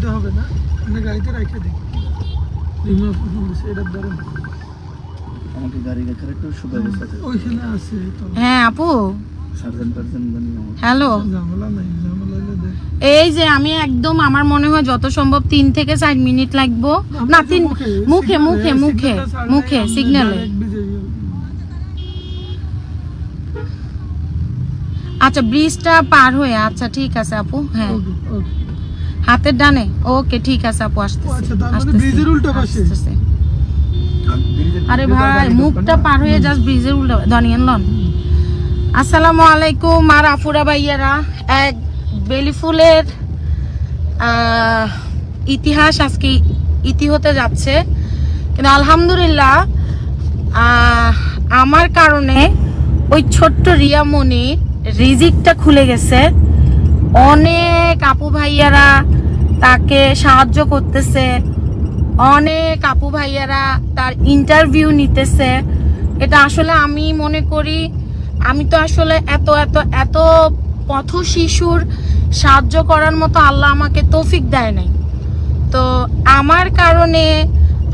দিতে হবে না, আপনি গাড়িতে রেখে দিন। রিমা ফোন দিছে, এটা ধরেন। আমাকে গাড়ি রাখার একটু সুব্যবস্থা আছে ওইখানে আছে তো। হ্যাঁ আপু, সার্জন পারজন বানিয়ে হ্যালো, ঝামেলা নাই, ঝামেলা হলে দেখ। এই যে আমি একদম আমার মনে হয় যত সম্ভব 3 থেকে 4 মিনিট লাগবো না, 3 মুখে মুখে মুখে মুখে সিগন্যালে। আচ্ছা ব্রিজটা পার হয়ে, আচ্ছা ঠিক আছে আপু। হ্যাঁ হাতের ডানে, ওকে ঠিক আছে আপু, আসতেছি ব্রিজের উল্টো পাশে। আরে ভাই মুখটা পার হয়ে জাস্ট ব্রিজের উল্টো ধনিয়ান লন। আসসালামু আলাইকুম আর আফুরা ভাইয়ারা, এক বেলি ফুলের ইতিহাস আজকে ইতি হতে যাচ্ছে, কিন্তু আলহামদুলিল্লাহ আমার কারণে ওই ছোট্ট রিয়ামণির রিজিকটা খুলে গেছে। অনেক আপু ভাইয়ারা তাকে সাহায্য করতেছে, অনেক আপু ভাইয়ারা তার ইন্টারভিউ নিতেছে। এটা আসলে আমি মনে করি, আমি তো আসলে এত এত এত পথ শিশুর সাহায্য করার মতো আল্লাহ আমাকে তৌফিক দেয় নাই। তো আমার কারণে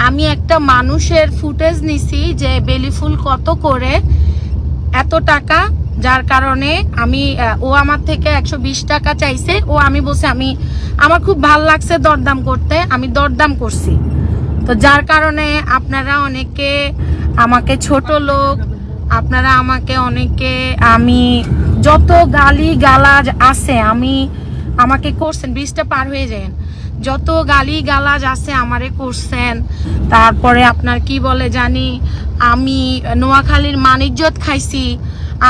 আমি একটা মানুষের ফুটেজ নিছি যে বেলি ফুল কত করে এত টাকা, যার কারণে আমি ও আমার থেকে 120 টাকা চাইছে। ও আমি বলছি আমার খুব ভাল লাগছে দরদাম করতে, আমি দরদাম করছি। তো যার কারণে আপনারা অনেকে আমাকে ছোট লোক, আপনারা আমাকে অনেকে, আমি যত গালি গালাজ আছে আমাকে করছেন, ব্রিজটা পার হয়ে যান, যত গালি গালাজ আছে আমারে করছেন। তারপরে আপনার কি বলে জানি, আমি নোয়াখালীর মানিজ্জত খাইছি,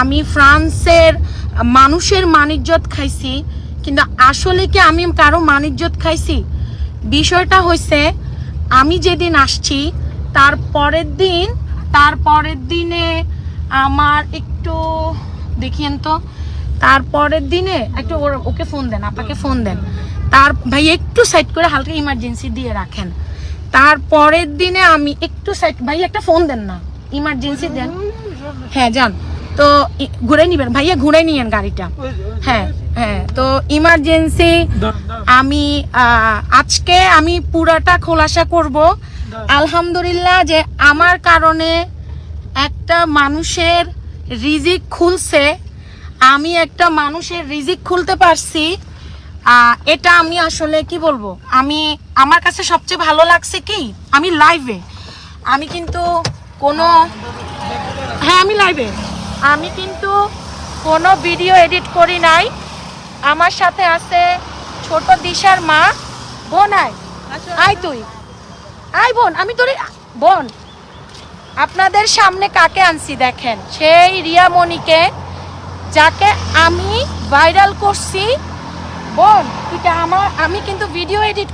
আমি ফ্রান্সের মানুষের মানিজ্জত খাইছি, কিন্তু আসলে কি আমি কারো মানিজ্জত খাইছি? বিষয়টা হয়েছে আমি যেদিন আসছি তার পরের দিনে আমার একটু দেখিয়েন তো, তারপরের দিনে একটু ওকে ফোন দেন, আপনাকে ফোন দেন, তার ভাই একটু সাইড করে হালকা ইমার্জেন্সি দিয়ে রাখেন। তারপরের দিনে আমি একটু সাইড, ভাই একটা ফোন দেন না, ইমার্জেন্সি দেন। হ্যাঁ যান, তো ঘুরে নিবেন ভাইয়া, ঘুরে নিয়েন গাড়িটা। হ্যাঁ হ্যাঁ, তো ইমার্জেন্সি আমি আজকে আমি পুরাটা খোলাসা করব। আলহামদুলিল্লাহ যে আমার কারণে একটা মানুষের রিজিক খুলছে, আমি একটা মানুষের রিজিক খুলতে পারছি। এটা আমি আসলে কি বলবো, আমার কাছে সবচেয়ে ভালো লাগছে কি, আমি লাইভে, আমি কিন্তু কোনো, হ্যাঁ আমি লাইভে, আমি কিন্তু কোনো ভিডিও এডিট করি নাই। আমার সাথে আছে ছোট দিশার মা। বোন আয় তুই আয় বোন, আমি তোর বোন। আপনাদের সামনে কাকে আনছি দেখেন, সেই রিয়ামণিকে, যাকে আমি ভাইরাল করছি। বোন এটা আমি কিন্তু ভিডিও এডিট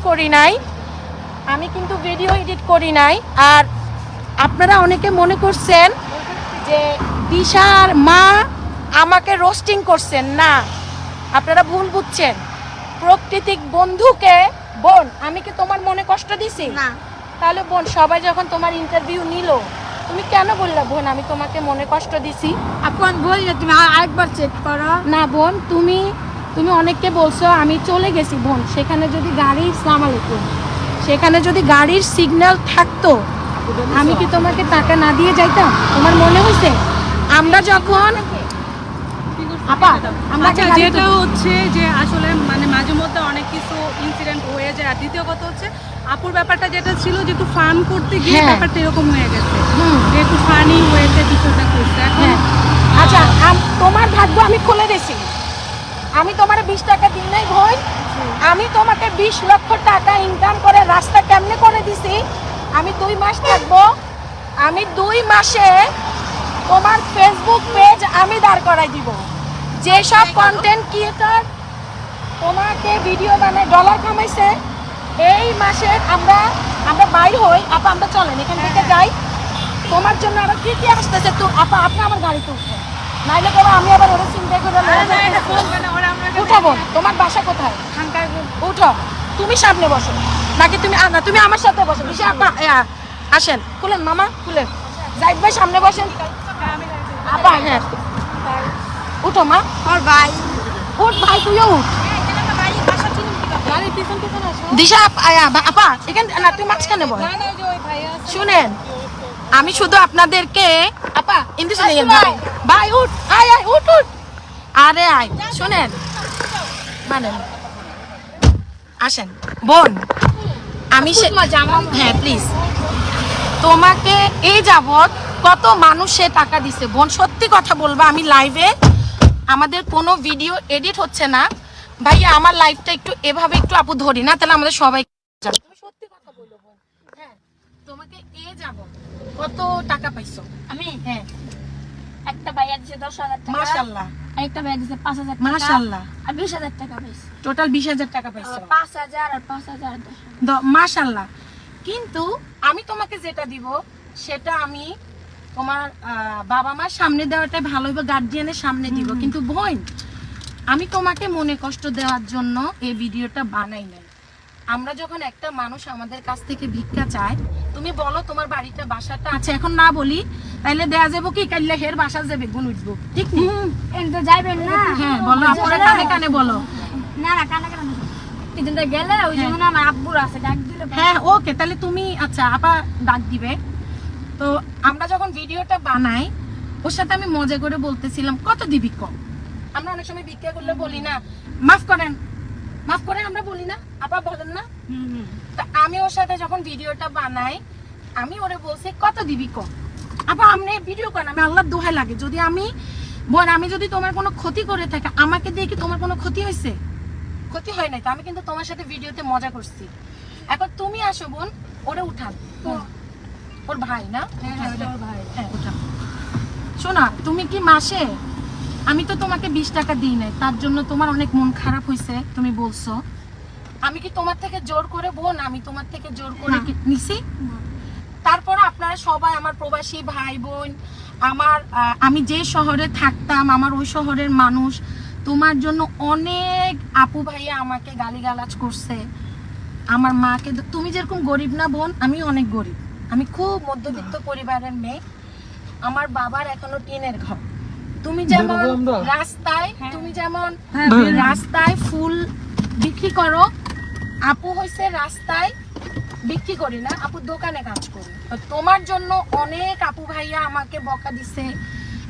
করি নাই, আর আপনারা অনেকে মনে করছেন যে দিশার মা আমাকে রোস্টিং করছেন, না আপনারা ভুল বুঝছেন। প্রকৃতিক বন্ধুকে, বোন আমি কি তোমার মনে কষ্ট দিছি? না। তাহলে বোন সবাই যখন তোমার ইন্টারভিউ নিল, তুমি কেন বললা বোন আমি তোমাকে মনে কষ্ট দিছি? আপন বলি না, তুমি আরেকবার চেক করো না বোন, তুমি অনেককে বলছো আমি চলে গেছি বোন, সেখানে যদি গাড়ির, আসসালামু আলাইকুম, সেখানে যদি গাড়ির সিগন্যাল থাকতো আমি কি তোমাকে টাকা না দিয়ে যাইতাম? তোমার মনে হয়েছে আমরা যখন যেটা হচ্ছে যে আসলে মানে মাঝে মধ্যে অনেক কিছু ইনসিডেন্ট হয়ে যায়। আর দ্বিতীয় কথা হচ্ছে আপুর ব্যাপারটা যেটা ছিল যে একটু ফান করতে গিয়ে ব্যাপারটা এরকম হয়ে গেছে, যে একটু ফানি হয়েছে কিছুটা করছে। আচ্ছা তোমার ভাগ্য আমি খুলে দিছি, আমি তোমার 20 টাকা দিই নাই ভাই, আমি তোমাকে 20 লক্ষ টাকা ইনকাম করে রাস্তা কেমনে করে দিছি। আমি 2 মাস থাকবো, আমি 2 মাসে তোমার ফেসবুক পেজ আমি দাঁড় করাই দিব। যেসব কন্টেন্ট ক্রিয়েটর তোমাকে ভিডিও বানায় ডলার কামাইছে, এই মাসে আমরা বাইর হই, আপা আমরা চলেন এখান থেকে যাই, তোমার জন্য আবার কি কি আসতেছে। তো আপা আপনি আমার গাড়িতে উঠবেন, নাইলে করো আমি আবার ওরা চিন্তা করে উঠো। বোন তোমার বাসা কোথায়? উঠো, তুমি সামনে বসো নাকি তুমি তুমি আমার সাথে বসো। আপা আসেন, খুলেন মামা খুলেন, জাহিদ ভাই সামনে বসেন। আপা হ্যাঁ উঠো মা, আর ভাই উঠ ভাই, তুইও উঠ। গাড়ি পিছন পিছন আসো। দিশা আপা এখানে না, তুমি মাঝখানে বল। না না, ওই যে ওই ভাইয়া আছে। শুনেন, আমি শুধু আপনাদেরকে আপা ইন্দিস নিয়ে ভাই ভাই উঠ, আয় আয় উঠ উঠ, আরে আয় শুনেন, মানে আসেন বোন, আমি হ্যাঁ প্লিজ, তোমাকে এই যাবত কত মানুষে টাকা দিছে বোন, সত্যি কথা বলবো, আমি লাইভে, আমাদের কোনো ভিডিও এডিট হচ্ছে না ভাইয়া, আমার লাইভটা একটু এভাবে একটু আপু ধরি না, তাহলে আমাদের সবাই যাবে। তুমি সত্যি কথা বলো বোন, হ্যাঁ তোমাকে এ যাব কত টাকা পাইছো? আমি হ্যাঁ একটা ভাইয়া দিছে 10,000 টাকা, মাশাআল্লাহ, আরেকটা ভাইয়া দিছে 5,000 টাকা, মাশাআল্লাহ, আর 20,000 টাকা পাইছি। টোটাল 20,000 টাকা পাইছো। 5,000 আর 5,000 10,000। মাশাআল্লাহ। কিন্তু আমি তোমাকে যেটা দিব সেটা আমি তোমার বাবা মার সামনে দেওয়াটাই ভালো হবে, গার্জিয়ানের সামনে দিব, কিন্তু বোন আমি তোমাকে মনে কষ্ট দেওয়ার জন্য এই ভিডিওটা বানাই নাই। আমরা যখন একটা মানুষ আমাদের কাছ থেকে ভিক্ষা চায়, তুমি বলো তোমার বাড়িটা বাসাটা আছে, এখন না বলি তাইলে দেয়া যাবো কি, কাইলে হের বাসা যাবে গুণ উঠবো, ঠিক নেই? এনতে যাইবেন না? হ্যাঁ বলো, আপনারা কানে কানে বলো। না না, কানে কানে এদিনটা গেলে ওই যেমন আমার আব্বুর আছে, ডাক দিলে হ্যাঁ ওকে, তাহলে তুমি আচ্ছা আপা ডাক দিবে। তো আমরা যখন ভিডিওটা বানাই ওর সাথে আমি মজা করে বলতেছিলাম কত দিবি কম, আমরা অনেক সময় ভিক্ষা করলে বলি না মাফ করেন, মাফ করেন আমরা বলি না, আপা বলেন না? তা আমি ওর সাথে যখন ভিডিওটা বানাই আমি ওরে বলছি কত দিবি কম, আপা আপনি ভিডিও করেন, আমি আল্লাহর দোহাই লাগে, যদি আমি বোন আমি যদি তোমার কোনো ক্ষতি করে থাকি আমাকে দিয়ে কি তোমার কোনো ক্ষতি হয়েছে? ক্ষতি হয় নাই তো, আমি কিন্তু তোমার সাথে ভিডিওতে মজা করছি। এখন তুমি আসো বোন, ওরে উঠান, ওর ভাই না? হ্যাঁ উঠান। শোনা, তুমি কি মাসে, আমি তো তোমাকে 20 টাকা দিই নাই, তার জন্য তোমার অনেক মন খারাপ হয়েছে তুমি বলছো, আমি কি তোমার থেকে জোর করে বোন, আমি তোমার থেকে জোর করে নিছি? তারপর আপনারা সবাই আমার প্রবাসী ভাই বোন, আমার আমি যে শহরে থাকতাম আমার ওই শহরের মানুষ, তোমার জন্য অনেক আপু ভাইয়া আমাকে গালিগালাজ করছে, আমার মাকে, তুমি যেরকম গরিব না বোন, আমি অনেক গরিব, আমি খুব মধ্যবিত্ত পরিবারের মেয়ে, আমার বাবার এখনো টিনের ঘর, তুমি যেমন রাস্তায়, তুমি যেমন রাস্তায় ফুল বিক্রি করো, আপু হইছে রাস্তায় বিক্রি করি না, আপু দোকানে কাজ করি, তোমার জন্য অনেক আপু ভাইয়া আমাকে বকা দিছে,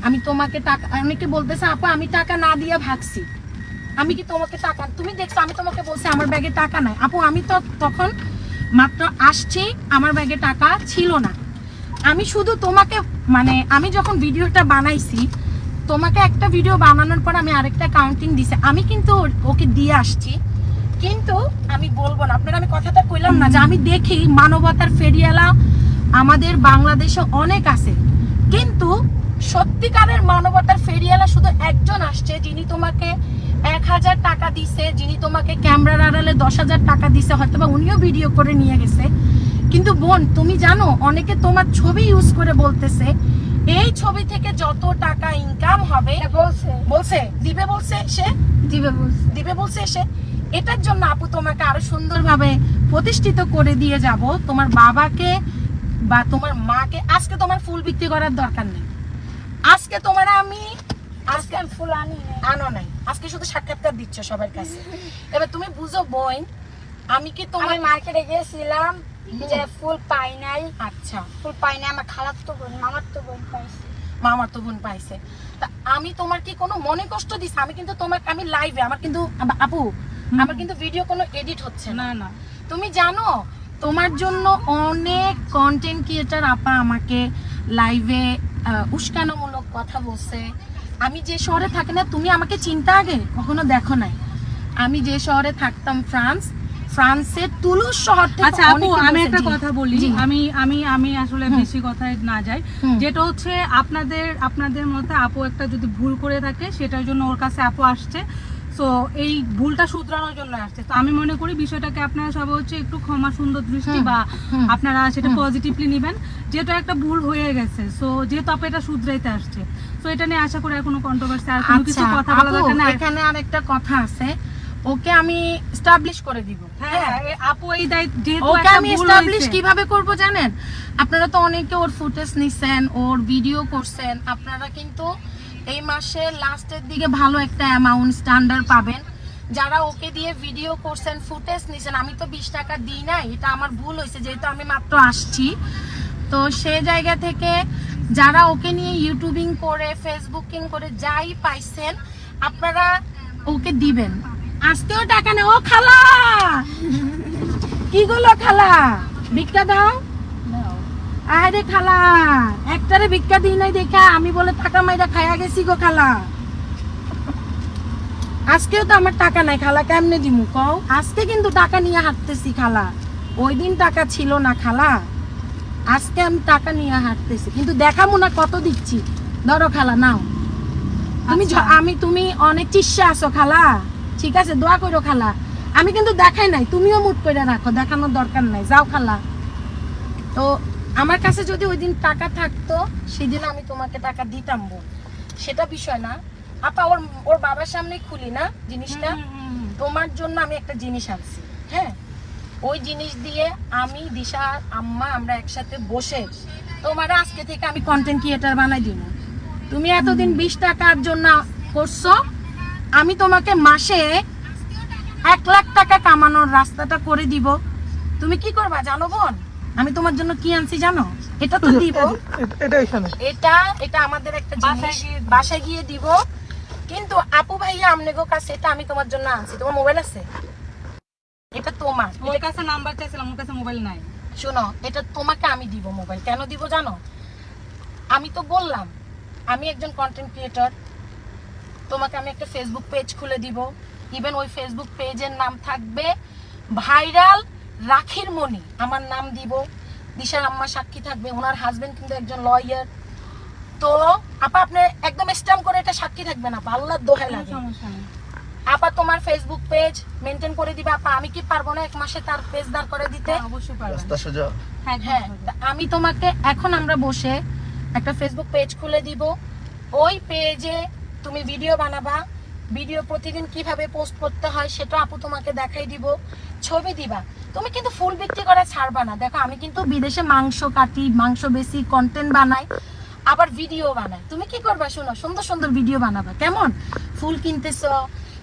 আমি তোমাকে টাকা, অনেকে বলতেছে আপু আমি টাকা না দিয়ে ভাগছি, আমি কি তোমাকে টাকা, তুমি দেখছো আমি তোমাকে বলছি আমার ব্যাগে টাকা নাই, আপু আমি তো তখন মাত্র আসছি, আমার ব্যাগে টাকা ছিল না, আমি শুধু তোমাকে মানে আমি যখন ভিডিওটা বানাইছি তোমাকে একটা ভিডিও বানানোর পর আমি আরেকটা কাউন্টিং দিছি, আমি কিন্তু ওকে দিয়ে আসছি, কিন্তু আমি বলবো না, আপনারা আমি কথাটা কইলাম না যে আমি দেখি মানবতার ফেরিয়ালা আমাদের বাংলাদেশে অনেক আছে, কিন্তু সত্যিকারের মানবতার ফেরিয়ালা শুধু একজন আসছে, যিনি তোমাকে 1,000 টাকা দিছে, যিনি তোমাকে ক্যামেরার আড়ালে 10,000 টাকা দিছে, হয়তো বা উনিও ভিডিও করে নিয়ে গেছে, কিন্তু বোন তুমি জানো অনেকে তোমার ছবি ইউজ করে বলতেছে এই ছবি থেকে যত টাকা ইনকাম হবে বলছে দিবে, বলছে সে দিবে বলছে সে, এটার জন্য আপু তোমাকে আরো সুন্দরভাবে প্রতিষ্ঠিত করে দিয়ে যাব, তোমার বাবাকে বা তোমার মাকে, আজকে তোমার ফুল বিক্রি করার দরকার নেই, আজকে তোমার আমি আজকে ফুল আনো নাই, আজকে শুধু সাক্ষাৎকার দিচ্ছ সবার কাছে, এবার তুমি বুঝো বোন, আমি কি তোমার মার্কেটে গেছিলাম যে ফুল পাই নাই, আচ্ছা ফুল পাই নাই, আমার খালার তো বোন, মামার তো বোন পাইছে, মামার তো বোন পাইছে, তা আমি তোমার কি কোনো মনে কষ্ট দিছি? আমি কিন্তু তোমাকে, আমি লাইভে, আমার কিন্তু আপু আমার কিন্তু ভিডিও কোনো এডিট হচ্ছে না, না তুমি জানো তোমার জন্য অনেক কন্টেন্ট ক্রিয়েটার আপা আমাকে লাইভে উস্কানোমূলক কথা বলছে, আমি যে শহরে থাকি না, তুমি আমাকে চিন্তা আগে কখনো দেখো নাই, আমি যে শহরে থাকতাম ফ্রান্সের তুলুস শহর থেকে। আচ্ছা আপু আমি একটা কথা বলি, আমি আসলে বেশি কথায় না যাই, যেটা হচ্ছে আপনাদের মধ্যে আপু একটা যদি ভুল করে থাকে সেটার জন্য ওর কাছে আপু আসছে, সো এই ভুলটা শুধরানোর জন্য আসছে, তো আমি মনে করি বিষয়টাকে আপনারা সবাই হচ্ছে একটু ক্ষমা সুন্দর দৃষ্টি বা আপনারা সেটা পজিটিভলি নেবেন, যেটা একটা ভুল হয়ে গেছে, সো যেহেতু আপু এটা শুধরাইতে আসছে, সো এটা নিয়ে আশা করি আর কোনো কন্ট্রোভার্সি আর কোনো কিছু কথা বলা দরকার না। এখানে আরেকটা কথা আছে, ওকে আমি এস্টাবলিশ করে দিব, হ্যাঁ আপু এই যেহেতু ওকে আমি এস্টাবলিশ কিভাবে করব জানেন? আপনারা তো অনেকে ওর ফুটেজ নিছেন, ওর ভিডিও করছেন, আপনারা কিন্তু এই মাসের লাস্টের দিকে ভালো একটা অ্যামাউন্ট স্ট্যান্ডার্ড পাবেন, যারা ওকে দিয়ে ভিডিও করছেন, ফুটেজ নিছেন, আমি তো 20 টাকা দিই নাই, এটা আমার ভুল হয়েছে যেহেতু আমি মাত্র আসছি। তো সে জায়গা থেকে যারা ওকে নিয়ে ইউটিউবিং করে ফেসবুকিং করে যাই পাইছেন আপনারা ওকে দিবেন। আজকেও টাকা নেই। ও খালা, কি গুলো খালা, ভিক্ষা দাও। আরে খালা, একটারে ভিক্ষা দিই নাই দেখা আমি বলে টাকা মাইরা খাইয়া গেছি গো খালা। আজকেও তো আমার টাকা নাই খালা, কেমনে দিমু কও? আজকে কিন্তু টাকা নিয়ে হাঁটতেছি খালা, ওই দিন টাকা ছিল না খালা, আজকে আমি টাকা নিয়ে হাঁটতেছি, কিন্তু দেখাবো না কত দিচ্ছি। ধরো খালা, নাও। তুমি অনেক চিস্যা আছো খালা, ঠিক আছে, দোয়া করো খালা। আমি কিন্তু দেখাই নাই, তুমিও মুট করে রাখো, দেখানোর দরকার নাই, যাও খালা। তো আমার কাছে যদি ওই দিন টাকা থাকতো সেদিন আমি তোমাকে টাকা দিতাম, সেটা বিষয় না আপা। ওর বাবার সামনে খুলি না জিনিসটা, তোমার জন্য আমি একটা জিনিস আনছি। হ্যাঁ, ওই জিনিস দিয়ে আমি দিশা আম্মা আমরা একসাথে বসে তোমার আজকে থেকে আমি কন্টেন্ট ক্রিয়েটার বানাই দিব। তুমি এতদিন 20 টাকার জন্য করছো, আমি তোমাকে মাসে 1 লাখ টাকা কামানোর রাস্তাটা করে দিব। তুমি কি করবা জানো বোন? আমি তোমার জন্য কি আনছি জানো? এটা তো দিব, এটা আমাদের একটা জিনিস, বাসায় গিয়ে দিব। কিন্তু আপু ভাইয়া আমনেগো কাছে এটা আমি তোমার জন্য আনছি। তোমার মোবাইল আছে? এটা তোমার, ওর কাছে নাম্বার চাইছিলাম, ওর কাছে মোবাইল নাই। শোনো, এটা তোমাকে আমি দিব মোবাইল। কেন দিব জানো? আমি তো বললাম আমি একজন কন্টেন্ট ক্রিয়েটর, তোমাকে আমি একটা ফেসবুক পেজ খুলে দিব। ইভেন ওই ফেসবুক পেজের নাম থাকবে ভাইরাল রাখির মনি, আমার নাম দিব। দিশার আম্মা সাক্ষী থাকবে, ওনার হাজবেন্ড কিন্তু একজন লয়ার। তো আপা আপনি একদম স্ট্যাম্প করে এটা সাক্ষী থাকবে না, আল্লাহর দোহাই লাগে। আপা তোমার ফেসবুক পেজ মেনটেন করে দিবে। আপা আমি কি পারবো না 1 মাসে তার পেজ দাঁড় করে দিতে? অবশ্যই পারবেন। হ্যাঁ, আমি তোমাকে এখন আমরা বসে একটা ফেসবুক পেজ খুলে দিব। ওই পেজে তুমি ভিডিও বানাবা, ভিডিও প্রতিদিন কিভাবে পোস্ট করতে হয় সেটা আপু তোমাকে দেখাই দিব, ছবি দিবা। তুমি কিন্তু ফুল বিক্রি করা ছাড়বা না। দেখো আমি কিন্তু বিদেশে মাংস কাটি, মাংস বেশি, কন্টেন্ট বানাই, আবার ভিডিও বানাই। তুমি কি করবা শোনো, সুন্দর সুন্দর ভিডিও বানাবা। কেমন? ফুল কিনতেছো,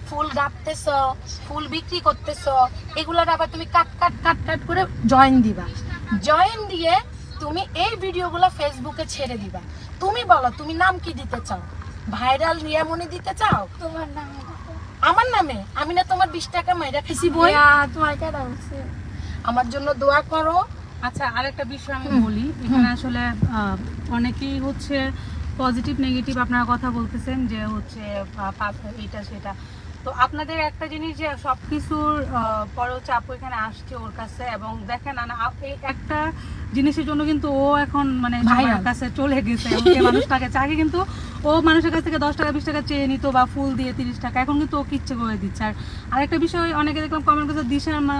ফুল গাঁথতেছো, ফুল বিক্রি করতেছো, এগুলোর আবার তুমি কাট কাট কাট কাট করে জয়েন দিবা। জয়েন দিয়ে তুমি এই ভিডিওগুলো ফেসবুকে ছেড়ে দিবা। তুমি বলো তুমি নাম কি দিতে চাও? ভাইরাল রিয়ামনি দিতে চাও? তোমার নাম আমার নামে? আমি না তোমার 20 টাকা মাইরা খাইছি বই? তোমার কেডা বলছে? আমার জন্য দোয়া করো। আচ্ছা, আরেকটা বিষয় আমি বলি, এখানে আসলে অনেকেই হচ্ছে পজিটিভ নেগেটিভ আপনারা কথা বলতেছেন যে হচ্ছে এটা সেটা। তো আপনাদের একটা জিনিস যে সবকিছুর পরে হচ্ছে আপু এখানে আসছে ওর কাছে, এবং দেখেন এই একটা জিনিসের জন্য কিন্তু ও এখন মানে সবার কাছে চলে গেছে। মানুষটাকে চাকরি কিন্তু ও মানুষের কাছ থেকে 10 টাকা 20 টাকা চেয়ে নিত বা ফুল দিয়ে 30 টাকা, এখন কিন্তু ওকে ইচ্ছে করে দিচ্ছে। আর আরেকটা বিষয় অনেকে দেখলাম কমেন্ট করছে দিশার মা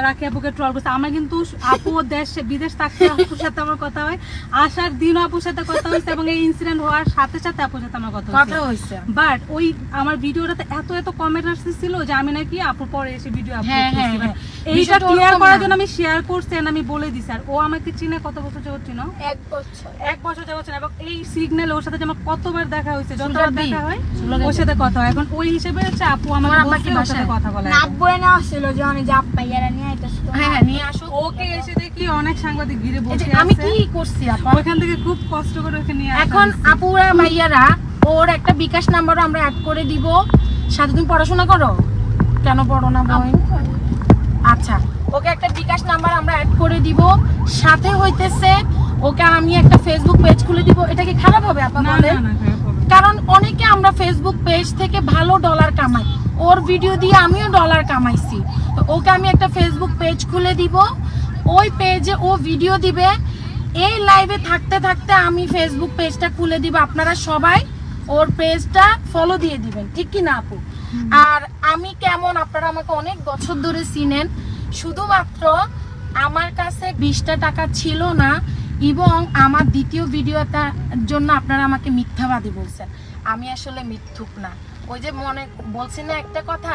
রাখি আপুকে ট্রল করছে। আমার কিন্তু আপু বিদেশ থাকতে আপুর সাথে আমার কথা হয়, আসার দিন আপুর সাথে কথা হয়েছে, এবং এই ইনসিডেন্ট হওয়ার সাথে সাথে আপুর সাথে আমার কথা হয়েছে। বাট ওই আমার ভিডিওটাতে এত কমেন্ট আসছিল যে আমি নাকি আপুর পরে এসে ভিডিও আপলোড করছি। এইটা ক্লিয়ার করার জন্য আমি শেয়ার করছি, আমি বলে দিছি। আর ও আমাকে চিনে কত বছর যাবত চিনো? 1 বছর যাবত চিনো। এবং এই সিগন্যাল ওর সাথে আমার কতবার দেখা হয়েছে, যতবার দেখা হয় ওর সাথে কথা হয়। এখন ওই হিসেবে হচ্ছে আপু আমার সাথে কথা বলে। নাব্বু এনে আসছিল যে আমি জাপ পাইয়ারা নিয়ে আইতাছি। হ্যাঁ নিয়ে আসো। ওকে এসে দেখি অনেক সাংবাদিক ঘিরে বসে আছে। আমি কি করছি আপা? ওখান থেকে খুব কষ্ট করে ওকে নিয়ে আসা। এখন আপুরা ভাইয়ারা ওর একটা বিকাশ নাম্বারও আমরা অ্যাড করে দিব। সাথে তুমি পড়াশোনা করো? কেন পড়ো না বই? আচ্ছা, ওকে একটা বিকাশ নাম্বার আমরা অ্যাড করে দিব। সাথে হইতেছে ওকে আমি একটা ফেসবুক পেজ খুলে দিব। এটা কি খারাপ হবে আপা বলেন? কারণ অনেকে আমরা ফেসবুক পেজ থেকে ভালো ডলার কামাই, ওর ভিডিও দিয়ে আমিও ডলার কামাইছি। তো ওকে আমি একটা ফেসবুক পেজ খুলে দিব, ওই পেজে ও ভিডিও দিবে। এই লাইভে থাকতে থাকতে আমি ফেসবুক পেজটা খুলে দিব, আপনারা সবাই ওর পেজটা ফলো দিয়ে দিবেন, ঠিক কি না আপু? আর আমি কেমন আপনারা আমাকে অনেক বছর ধরে চিনেন, শুধুমাত্র আমার কাছে 20টা টাকা ছিল না, এবং আমার দ্বিতীয় ভিডিওটার জন্য আপনারা আমাকে মিথ্যাবাদী বলছেন। আমি আসলে মিথ্যুক না। ওই যে মনে বলছি না একটা কথা,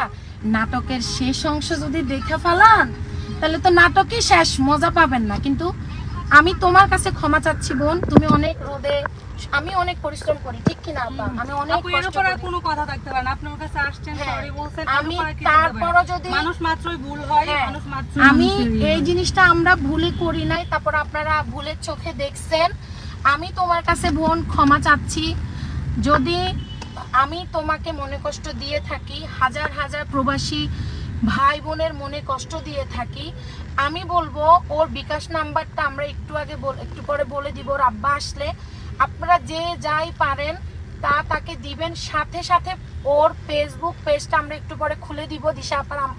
নাটকের শেষ অংশ যদি দেখে ফেলান তাহলে তো নাটকই শেষ, মজা পাবেন না। কিন্তু আমি তোমার কাছে ক্ষমা চাচ্ছি বোন, তুমি অনেক রোদে আমি অনেক পরিশ্রম করি, ঠিক কি না আপা? আমি অনেক আপু এর কষ্ট উপর আর করি। কোনো কথা থাকতে পারে না, আপনি ওর কাছে আসছেন, হ্যাঁ, সরি বলছেন, আমি এর উপর আর কি তারপরও বলতে যদি পারি? মানুষ মাত্রই ভুল হয়, হ্যাঁ, মানুষ মাত্রই আমি মানুষেরই এই হয়। জিনিসটা আমরা ভুলে করি নাই, তারপর আপনারা ভুলের চোখে দেখছেন। আমি তোমার কাছে বোন ক্ষমা চাচ্ছি যদি আমি তোমাকে মনে কষ্ট দিয়ে থাকি, হাজার হাজার প্রবাসী ভাই বোনের মনে কষ্ট দিয়ে থাকি। আমি বলবো ওর বিকাশ নাম্বারটা আমরা একটু পরে বলে দিব, ওর আব্বা আসলে আপনারা যে যাই পারেন তা তাকে দিবেন। সাথে সাথে ওর ফেসবুক পেজটা আমরা একটু পরে খুলে দিব,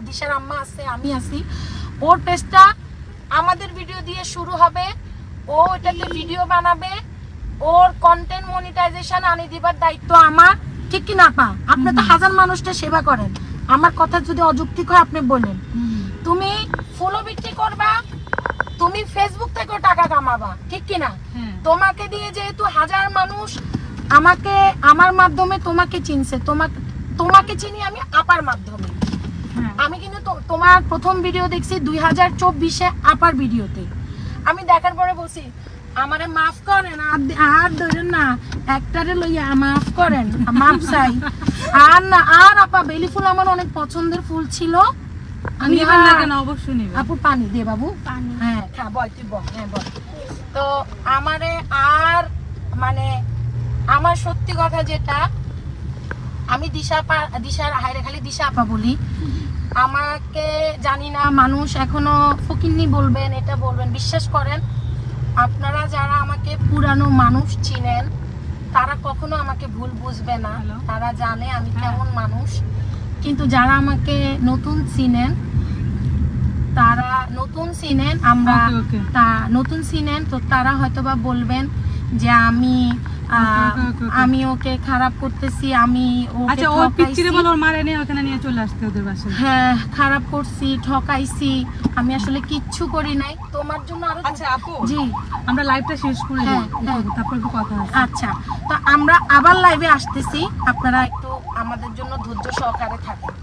দিশার আম্মা আছে, আমি আছি। ওর পেজটা আমাদের ভিডিও দিয়ে শুরু হবে, ও এটাতে ভিডিও বানাবে, ওর কন্টেন্ট মনিটাইজেশন আনি দিবার দায়িত্ব আমার, ঠিক কি না পা? আপনি তো হাজার মানুষটা সেবা করেন, আমার কথা যদি অযৌক্তিক হয় আপনি বলেন। তুমি ফলো বিক্রি করবা, তুমি ফেসবুক থেকেও টাকা কামাবা, ঠিক কি না? হ্যাঁ। তোমাকে দিয়ে যেহেতু হাজার মানুষ আমার মাধ্যমে তোমাকে চিনছে, তোমাকে চিনি আমি আপার মাধ্যমে। হ্যাঁ। আমি কিন্তু তোমার প্রথম ভিডিও দেখছি 2024-এ আপার ভিডিওতে। আমি দেখার পরে বলছি আমারে মাফ করেন, আর ধরেন না, একটারে লইয়া মাফ করেন, মাফ চাই। আর আপা বেলি ফুল আমার অনেক পছন্দের ফুল ছিল। আমি নিবেন না কেন? অবশ্যই নিবেন। আপু পানি দে বাবু, পানি। হ্যাঁ খা, বল তুই বল, হ্যাঁ বল। তো আমারে আর মানে আমার সত্যি কথা যেটা, আমি দিশার হায়রে খালি দিশা আপা বলি। আমাকে জানি না মানুষ এখনো ফকিন্নি বলবেন, এটা বলবেন, বিশ্বাস করেন আপনারা যারা আমাকে পুরানো মানুষ চিনেন তারা কখনো আমাকে ভুল বুঝবে না, তারা জানে আমি কেমন মানুষ। কিন্তু যারা আমাকে নতুন চিনেন আমরা Okay. নতুন চিনেন তো তারা হয়তোবা বলবেন যে আমি ওকে খারাপ করতেছি, আমি ওকে আচ্ছা, ওই পিচ্চিরে ঠকাইছি। বল ওর মারে নিয়ে ওখানে নিয়ে চলে আসতে ওদের বাসায়। হ্যাঁ, খারাপ করছি, ঠকাইছি, আমি আসলে কিচ্ছু করি নাই। তোমার জন্য আরো আচ্ছা আপু, জি আমরা লাইভটা শেষ করে হ্যাঁ, দিই, হ্যাঁ। তারপর একটু কথা আছে। আচ্ছা, তো আমরা আবার লাইভে আসতেছি, আপনারা একটু আমাদের জন্য ধৈর্য সহকারে থাকেন।